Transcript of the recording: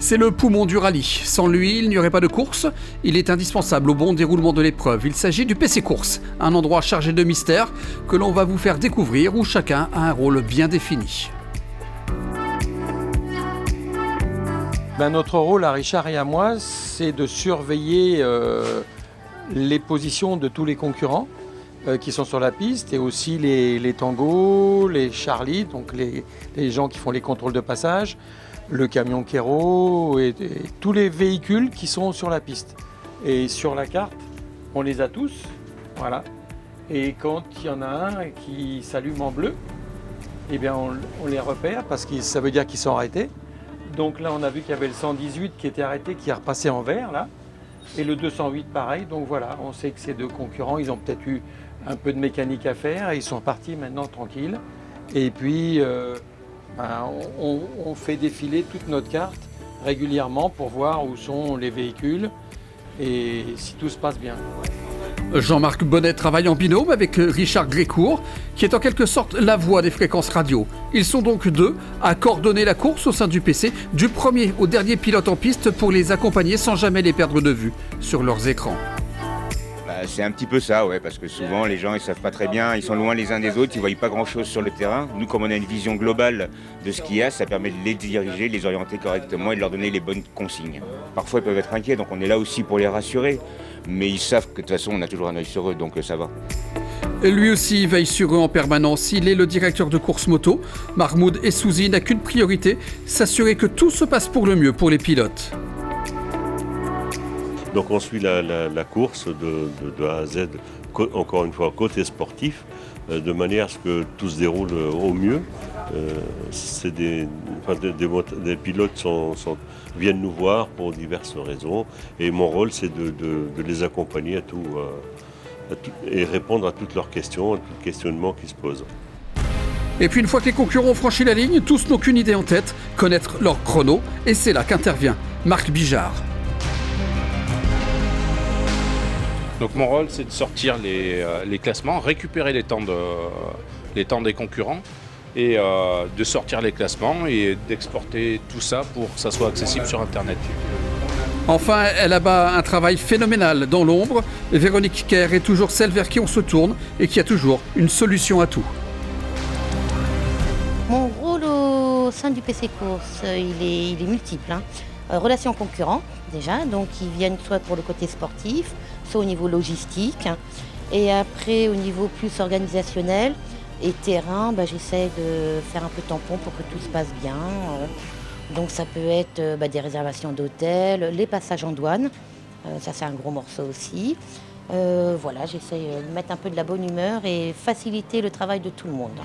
C'est le poumon du rallye. Sans lui, il n'y aurait pas de course. Il est indispensable au bon déroulement de l'épreuve. Il s'agit du PC Course, un endroit chargé de mystères que l'on va vous faire découvrir où chacun a un rôle bien défini. Notre rôle à Richard et à moi, c'est de surveiller les positions de tous les concurrents qui sont sur la piste et aussi les tangos, les Charlie, donc les gens qui font les contrôles de passage, le camion Kero et tous les véhicules qui sont sur la piste. Et sur la carte, on les a tous, voilà. Et quand il y en a un qui s'allume en bleu, eh bien on les repère parce que ça veut dire qu'ils sont arrêtés. Donc là, on a vu qu'il y avait le 118 qui était arrêté, qui est repassé en vert, là. Et le 208, pareil. Donc voilà, on sait que ces deux concurrents, ils ont peut-être eu un peu de mécanique à faire et ils sont partis maintenant tranquilles. Et puis, on fait défiler toute notre carte régulièrement pour voir où sont les véhicules et si tout se passe bien. Jean-Marc Bonnet travaille en binôme avec Richard Grécourt, qui est en quelque sorte la voix des fréquences radio. Ils sont donc deux à coordonner la course au sein du PC, du premier au dernier pilote en piste pour les accompagner sans jamais les perdre de vue sur leurs écrans. C'est un petit peu ça, ouais, parce que souvent les gens ils savent pas très bien, ils sont loin les uns des autres, ils voient pas grand-chose sur le terrain. Nous, comme on a une vision globale de ce qu'il y a, ça permet de les diriger, de les orienter correctement et de leur donner les bonnes consignes. Parfois ils peuvent être inquiets, donc on est là aussi pour les rassurer, mais ils savent que de toute façon on a toujours un œil sur eux, donc ça va. Lui aussi veille sur eux en permanence. Il est le directeur de course moto. Mahmoud Essouzi n'a qu'une priorité, s'assurer que tout se passe pour le mieux pour les pilotes. Donc on suit la course de A à Z, encore une fois côté sportif, de manière à ce que tout se déroule au mieux. Des pilotes viennent nous voir pour diverses raisons et mon rôle c'est de les accompagner et répondre à toutes leurs questions, à tous les questionnements qui se posent. Et puis une fois que les concurrents ont franchi la ligne, tous n'ont qu'une idée en tête, connaître leur chrono, et c'est là qu'intervient Marc Bijard. Donc mon rôle c'est de sortir les classements, récupérer les temps des concurrents et de sortir les classements et d'exporter tout ça pour que ça soit accessible sur internet. Enfin, elle abat un travail phénoménal dans l'ombre. Véronique Kerr est toujours celle vers qui on se tourne et qui a toujours une solution à tout. Mon rôle au sein du PC Course, il est multiple. Relations concurrents déjà, donc ils viennent soit pour le côté sportif, soit au niveau logistique. Et après au niveau plus organisationnel et terrain, j'essaie de faire un peu tampon pour que tout se passe bien. Donc ça peut être des réservations d'hôtels, les passages en douane, ça c'est un gros morceau aussi. J'essaie de mettre un peu de la bonne humeur et faciliter le travail de tout le monde.